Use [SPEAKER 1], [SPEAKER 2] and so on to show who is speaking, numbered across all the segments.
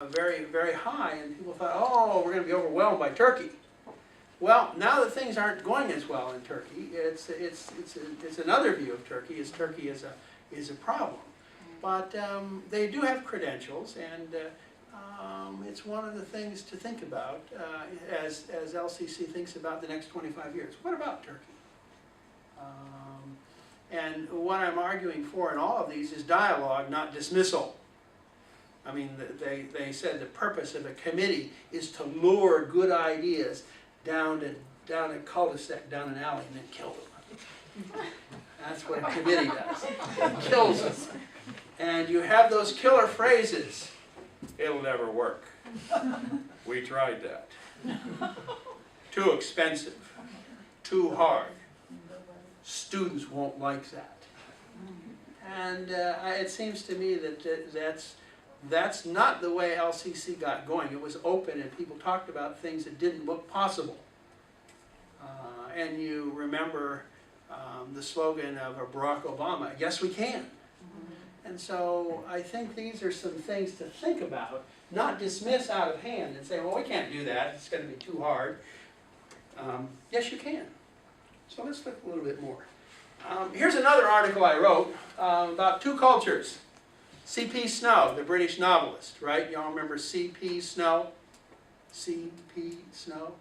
[SPEAKER 1] very, very high, and people thought, oh, we're going to be overwhelmed by Turkey. Well, now that things aren't going as well in Turkey, it's another view of Turkey. Turkey is a problem, but they do have credentials, and it's one of the things to think about as LCC thinks about the next 25 years. What about Turkey? And what I'm arguing for in all of these is dialogue, not dismissal. I mean, they said the purpose of a committee is to lure good ideas down a cul-de-sac, down an alley, and then kill them. That's what a committee does. It kills them. And you have those killer phrases. It'll never work. We tried that. Too expensive. Too hard. Students won't like that. And it seems to me that that's not the way LCC got going. It was open and people talked about things that didn't look possible. And you remember the slogan of Barack Obama, yes we can. And so I think these are some things to think about, not dismiss out of hand and say, well, we can't do that, it's going to be too hard. Yes, you can. So let's look a little bit more. Here's another article I wrote about two cultures. C.P. Snow, the British novelist, right? Y'all remember C.P. Snow? C.P. Snow?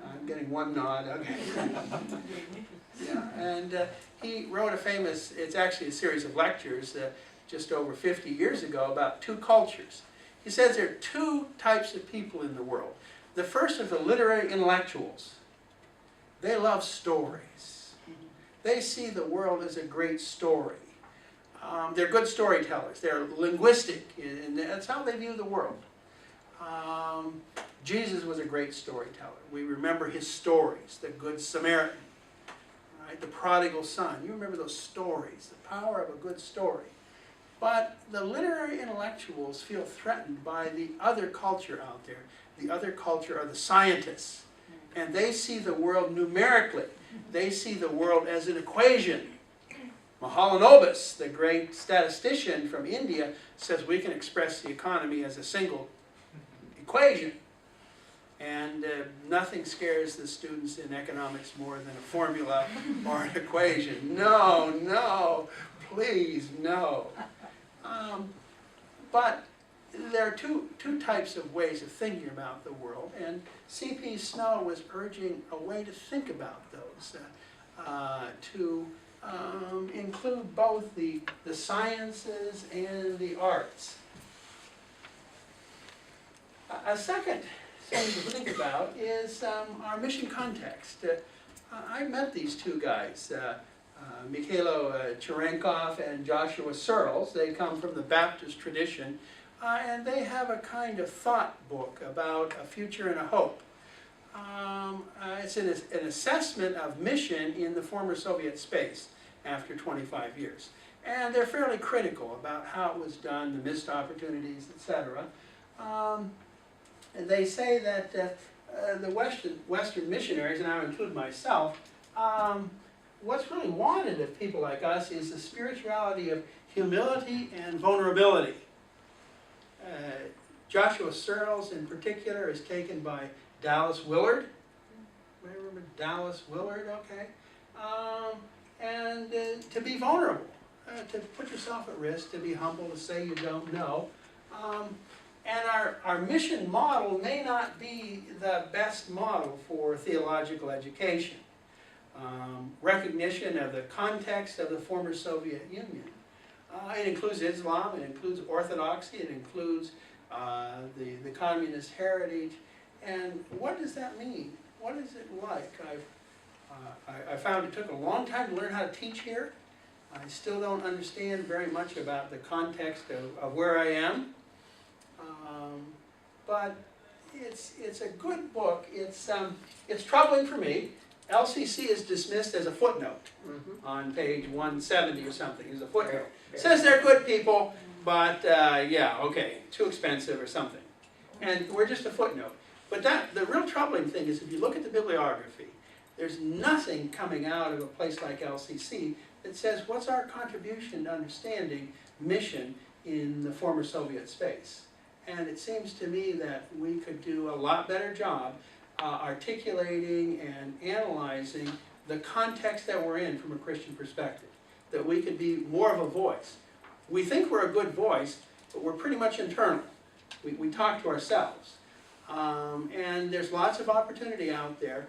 [SPEAKER 1] I'm getting one nod, okay. Yeah, and he wrote a famous, it's actually a series of lectures just over 50 years ago about two cultures. He says there are two types of people in the world. The first are the literary intellectuals. They love stories. They see the world as a great story. They're good storytellers. They're linguistic, and that's how they view the world. Jesus was a great storyteller. We remember his stories, the Good Samaritan, right? The prodigal son. You remember those stories, the power of a good story. But the literary intellectuals feel threatened by the other culture out there. The other culture are the scientists. And they see the world numerically. They see the world as an equation. Mahalanobis, the great statistician from India, says we can express the economy as a single equation. And nothing scares the students in economics more than a formula or an equation. No, no, please, no. But there are two types of ways of thinking about the world, and C.P. Snow was urging a way to think about those, to include both the sciences and the arts. A second thing to think about is our mission context. I met these two guys, Mikhailo Cherenkov and Joshua Searles. They come from the Baptist tradition, and they have a kind of thought book about a future and a hope. It's an assessment of mission in the former Soviet space after 25 years. And they're fairly critical about how it was done, the missed opportunities, etc. And they say that the Western missionaries, and I would include myself, what's really wanted of people like us is the spirituality of humility and vulnerability. Joshua Searles, in particular, is taken by Dallas Willard. Remember Dallas Willard? Okay. And to be vulnerable, to put yourself at risk, to be humble, to say you don't know. And our mission model may not be the best model for theological education. Recognition of the context of the former Soviet Union. It includes Islam, it includes Orthodoxy, it includes the communist heritage. And what does that mean? What is it like? I found it took a long time to learn how to teach here. I still don't understand very much about the context of where I am. But it's a good book. It's troubling for me. LCC is dismissed as a footnote on page 170 or something. It's a footnote. It says they're good people, but yeah, okay, too expensive or something. And we're just a footnote. But the real troubling thing is if you look at the bibliography, there's nothing coming out of a place like LCC that says what's our contribution to understanding mission in the former Soviet space. And it seems to me that we could do a lot better job articulating and analyzing the context that we're in from a Christian perspective. That we could be more of a voice. We think we're a good voice, but we're pretty much internal. We talk to ourselves. And there's lots of opportunity out there.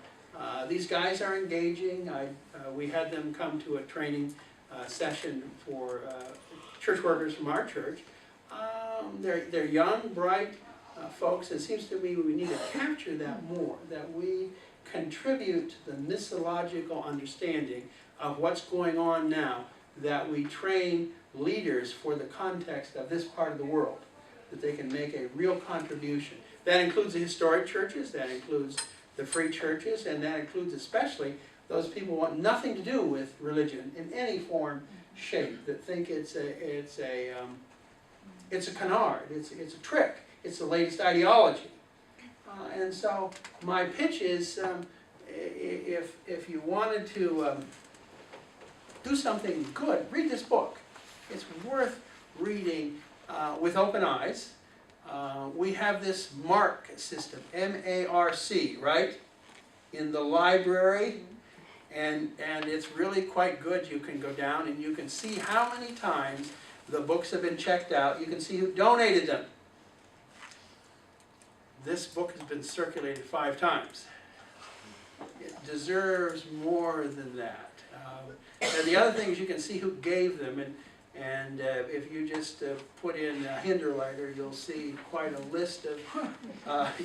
[SPEAKER 1] These guys are engaging. We had them come to a training session for church workers from our church. They're young, bright folks. It seems to me we need to capture that more, that we contribute to the missiological understanding of what's going on now, that we train leaders for the context of this part of the world, that they can make a real contribution. That includes the historic churches, that includes the free churches, and that includes especially those people who want nothing to do with religion in any form, shape, that think it's a canard, it's a trick, it's the latest ideology. And so my pitch is, if you wanted to do something good, read this book. It's worth reading with open eyes. We have this MARC system, M-A-R-C, right, in the library, and it's really quite good. You can go down and you can see how many times the books have been checked out. You can see who donated them. This book has been circulated 5 times. It deserves more than that. And the other thing is you can see who gave them, and if you just put in Hinderliter, you'll see quite a list of,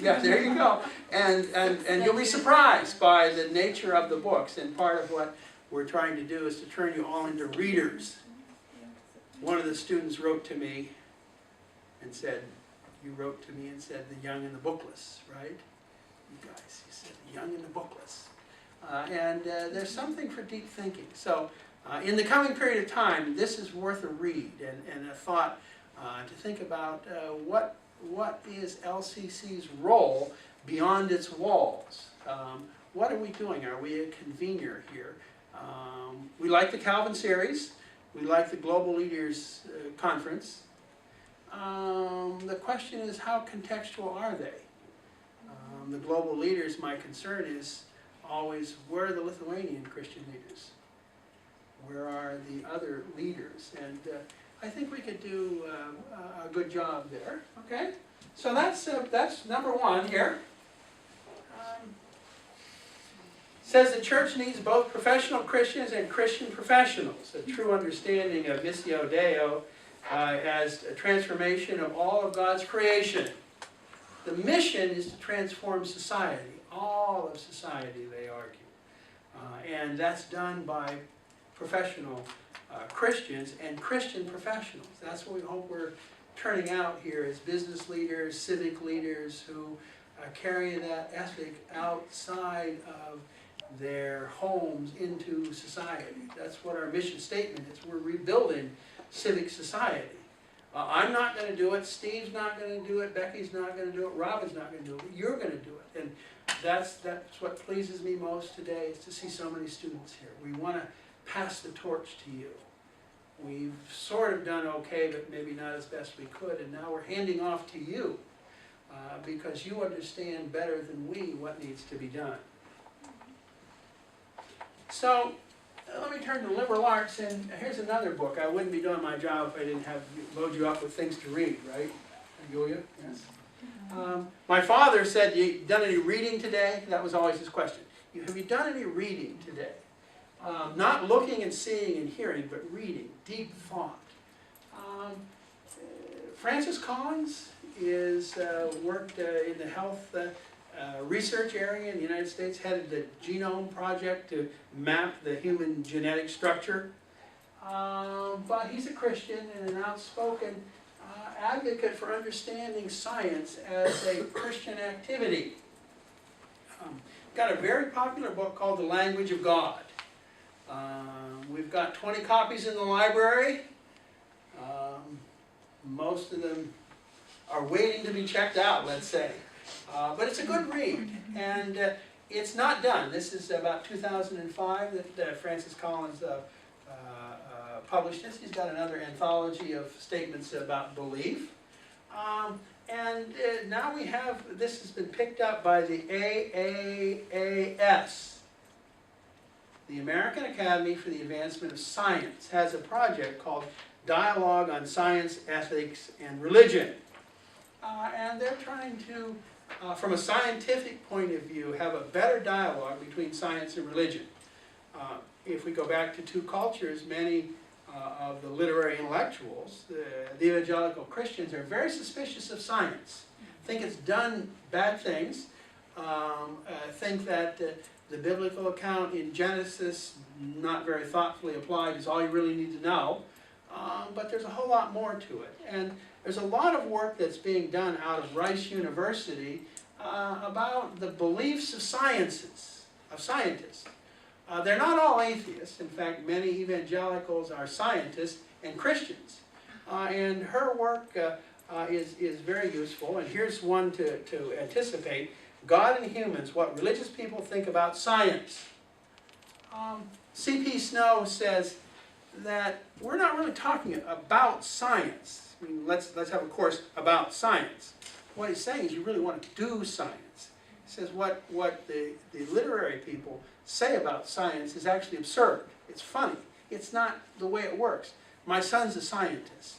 [SPEAKER 1] yeah, there you go. And you'll be surprised by the nature of the books, and part of what we're trying to do is to turn you all into readers. One of the students wrote to me and said, you wrote to me and said, the young and the bookless, right? You guys, you said, the young and the bookless. And there's something for deep thinking. So in the coming period of time, this is worth a read and a thought to think about what is LCC's role beyond its walls. What are we doing? Are we a convener here? We like the Calvin series. We like the Global Leaders Conference. The question is, how contextual are they? The global leaders, my concern is always, where are the Lithuanian Christian leaders? Where are the other leaders? And I think we could do a good job there. Okay, so that's number 1 here. Says the church needs both professional Christians and Christian professionals. A true understanding of Missio Deo as a transformation of all of God's creation. The mission is to transform society, all of society, they argue. And that's done by professional Christians and Christian professionals. That's what we hope we're turning out here as business leaders, civic leaders who carry that ethic outside of their homes into society. That's what our mission statement is. We're rebuilding civic society. I'm not going to do it, Steve's not going to do it, Becky's not going to do it, Robin's not going to do it, but you're going to do it. And that's what pleases me most today, is to see so many students here. We want to pass the torch to you. We've sort of done okay, but maybe not as best we could, and now we're handing off to you because you understand better than we what needs to be done. So, let me turn to liberal arts, and here's another book. I wouldn't be doing my job if I didn't load you up with things to read, right? Julia? Yes? My father said, you done any reading today? That was always his question. Have you done any reading today? Not looking and seeing and hearing, but reading, deep thought. Francis Collins is worked in the health research area in the United States, headed the Genome Project to map the human genetic structure. But he's a Christian and an outspoken advocate for understanding science as a Christian activity. Got a very popular book called The Language of God. We've got 20 copies in the library. Most of them are waiting to be checked out, let's say. But it's a good read, and it's not done. This is about 2005 that Francis Collins published this. He's got another anthology of statements about belief. And now we have, this has been picked up by the AAAS. The American Academy for the Advancement of Science has a project called Dialogue on Science, Ethics, and Religion. And they're trying to, from a scientific point of view, have a better dialogue between science and religion. If we go back to two cultures, many of the literary intellectuals, the evangelical Christians, are very suspicious of science. Think it's done bad things. Think that the biblical account in Genesis, not very thoughtfully applied, is all you really need to know. But there's a whole lot more to it. And there's a lot of work that's being done out of Rice University about the beliefs of scientists. They're not all atheists. In fact, many evangelicals are scientists and Christians. And her work is very useful. And here's one to anticipate. God and Humans, What Religious People Think About Science. C.P. Snow says that we're not really talking about science. I mean, let's have a course about science. What he's saying is you really want to do science. He says what the literary people say about science is actually absurd. It's funny. It's not the way it works. My son's a scientist,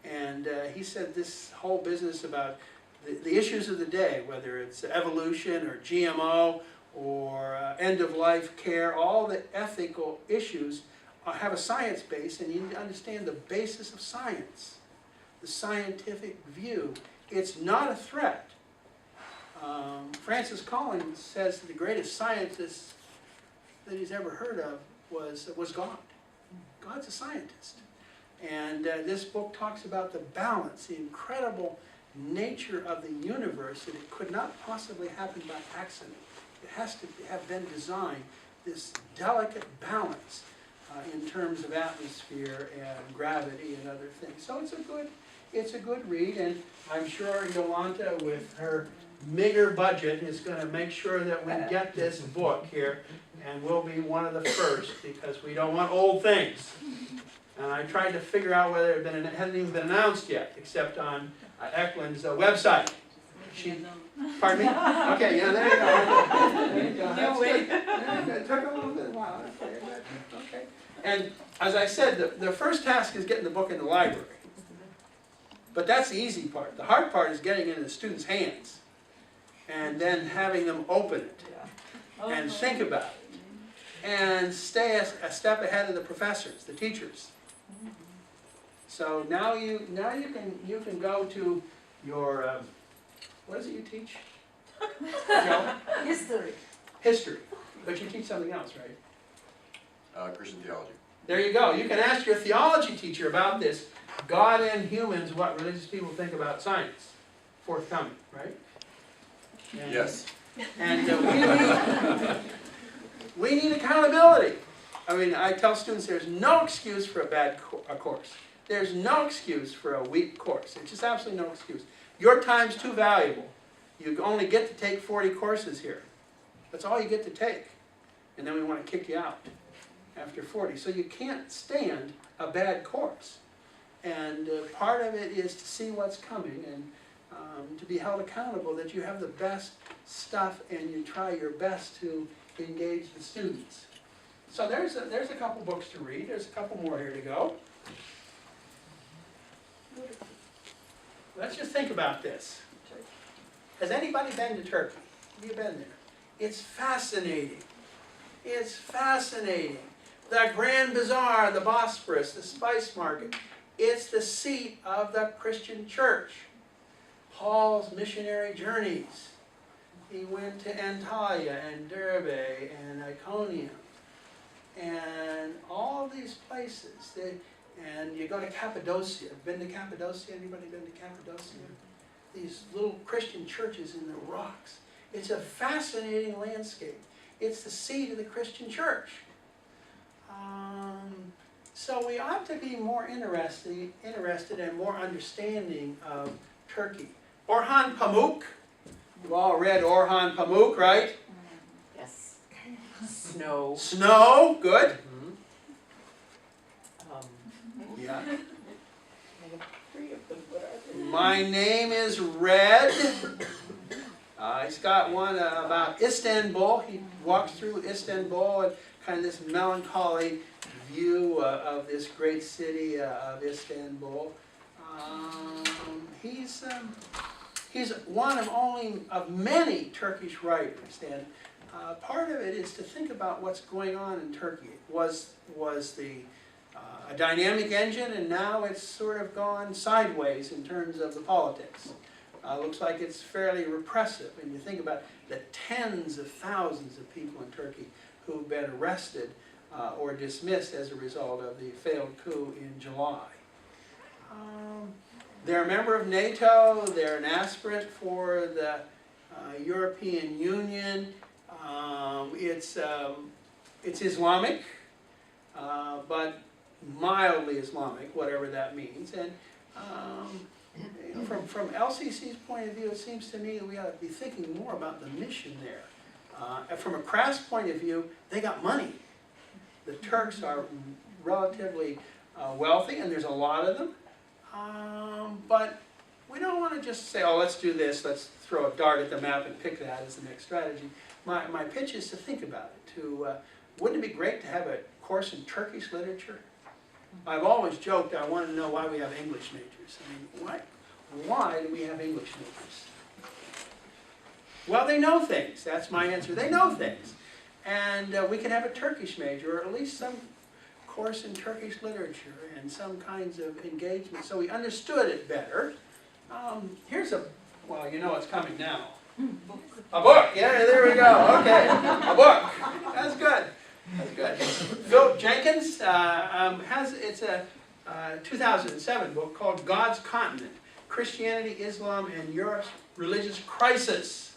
[SPEAKER 1] and he said this whole business about the issues of the day, whether it's evolution or GMO or end-of-life care, all the ethical issues have a science base, and you need to understand the basis of science, the scientific view. It's not a threat. Francis Collins says that the greatest scientist that he's ever heard of was God. God's a scientist. And this book talks about the balance, the incredible nature of the universe, that it could not possibly happen by accident. It has to have been designed, this delicate balance in terms of atmosphere and gravity and other things. So it's a good read, and I'm sure Yolanta, with her meager budget, is going to make sure that we get this book here, and we'll be one of the first, because we don't want old things. And I tried to figure out whether it hadn't even been announced yet, except on Eklund's website. Pardon me? Okay, yeah, there you go. There you go. That's good. It took a little bit of a while. Okay. And as I said, the first task is getting the book in the library. But that's the easy part. The hard part is getting it in the students' hands, and then having them open it and think about it, and stay a step ahead of the professors, the teachers. So now you can go to your what is it you teach? Joe? History, but you teach something else, right?
[SPEAKER 2] Christian theology.
[SPEAKER 1] There you go. You can ask your theology teacher about this. God and Humans, What Religious People Think About Science. Forthcoming, right? And,
[SPEAKER 2] yes.
[SPEAKER 1] And we need accountability. I mean, I tell students there's no excuse for a bad course. There's no excuse for a weak course. It's just absolutely no excuse. Your time's too valuable. You only get to take 40 courses here. That's all you get to take. And then we want to kick you out after 40. So you can't stand a bad course. And part of it is to see what's coming and to be held accountable that you have the best stuff and you try your best to engage the students. So there's a couple books to read. There's a couple more here to go. Let's just think about this. Has anybody been to Turkey? Have you been there? It's fascinating. It's fascinating. The Grand Bazaar, the Bosphorus, the spice market. It's the seat of the Christian church. Paul's missionary journeys. He went to Antalya and Derbe and Iconium and all these places. And you go to Cappadocia. Been to Cappadocia? Anybody been to Cappadocia? These little Christian churches in the rocks. It's a fascinating landscape. It's the seat of the Christian church. So we ought to be more interested and more understanding of Turkey. Orhan Pamuk. You've all read Orhan Pamuk, right?
[SPEAKER 3] Yes. Snow.
[SPEAKER 1] Snow, good.
[SPEAKER 3] I
[SPEAKER 1] Yeah.
[SPEAKER 3] have 3 of them, but are they?
[SPEAKER 1] My name is Red. He's got one about Istanbul. He walks through Istanbul and kind of this melancholy view of this great city of Istanbul. He's one of many Turkish writers, and part of it is to think about what's going on in Turkey. It was a dynamic engine, and now it's sort of gone sideways in terms of the politics. Looks like it's fairly repressive, and you think about the tens of thousands of people in Turkey who've been arrested or dismissed as a result of the failed coup in July. They're a member of NATO, they're an aspirant for the European Union. It's Islamic, but mildly Islamic, whatever that means. And you know, from LCC's point of view, it seems to me that we ought to be thinking more about the mission there. From a crass point of view, they got money. The Turks are relatively wealthy, and there's a lot of them. But we don't want to just say, oh, let's do this, let's throw a dart at the map and pick that as the next strategy. My pitch is to think about it. Wouldn't it be great to have a course in Turkish literature? I've always joked I want to know why we have English majors. I mean, why do we have English majors? Well, they know things. That's my answer. They know things. And we could have a Turkish major, or at least some course in Turkish literature and some kinds of engagement, so we understood it better. Here's well, you know what's coming now. A book, yeah, there we go, okay, a book. That's good, that's good. Philip Jenkins it's a 2007 book called God's Continent, Christianity, Islam, and Europe's Religious Crisis.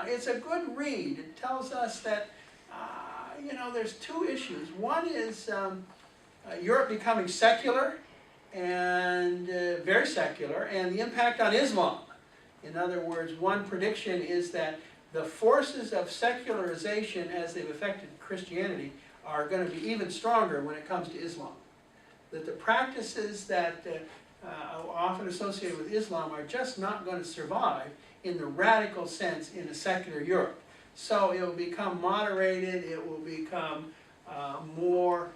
[SPEAKER 1] It's a good read. It tells us that you know, there's two issues. One is Europe becoming secular, and very secular, and the impact on Islam. In other words, one prediction is that the forces of secularization as they've affected Christianity are going to be even stronger when it comes to Islam. That the practices that are often associated with Islam are just not going to survive in the radical sense in a secular Europe. So it will become moderated, it will become more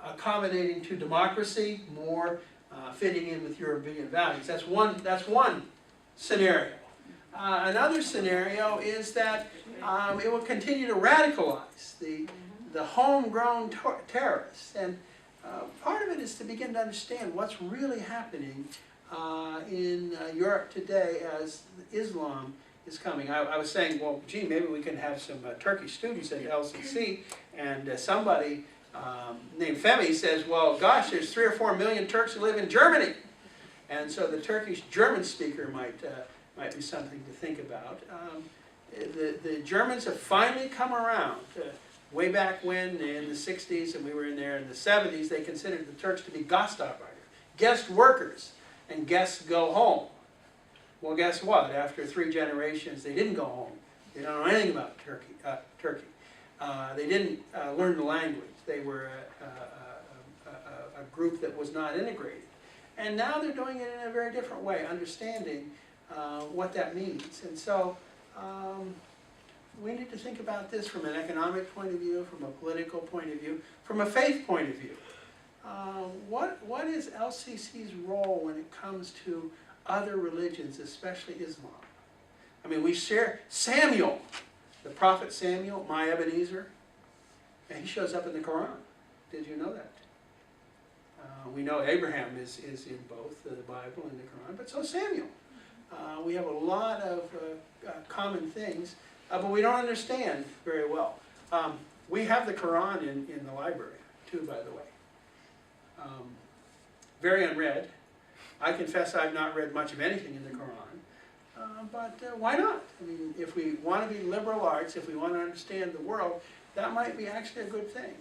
[SPEAKER 1] accommodating to democracy, more fitting in with European values. That's one scenario. Another scenario is that it will continue to radicalize the homegrown terrorists. And part of it is to begin to understand what's really happening in Europe today as Islam is coming. I was saying, well, gee, maybe we can have some Turkish students at LCC, and somebody named Femi says, well, gosh, there's 3 or 4 million Turks who live in Germany. And so the Turkish German speaker might be something to think about. The Germans have finally come around. Way back when, in the 60s, and we were in there in the 70s, they considered the Turks to be Gastarbeiter, guest workers, and guests go home. Well, guess what? After 3 generations, they didn't go home. They don't know anything about Turkey. They didn't learn the language. They were a group that was not integrated. And now they're doing it in a very different way, understanding what that means. And so we need to think about this from an economic point of view, from a political point of view, from a faith point of view. What is LCC's role when it comes to other religions, especially Islam? I mean, we share Samuel, the prophet Samuel, my Ebenezer, and he shows up in the Quran. Did you know that? We know Abraham is in both the Bible and the Quran, but so Samuel. We have a lot of common things, but we don't understand very well. We have the Quran in the library, too, by the way. Very unread. I confess I've not read much of anything in the Quran, but why not? I mean, if we want to be liberal arts, if we want to understand the world, that might be actually a good thing.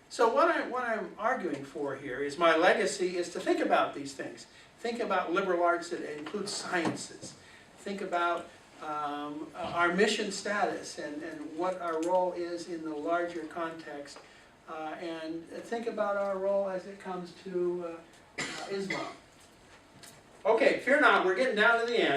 [SPEAKER 1] So what I'm arguing for here is my legacy is to think about these things. Think about liberal arts that include sciences. Think about our mission status and what our role is in the larger context. And think about our role as it comes to Islam. Okay, fear not, we're getting down to the end.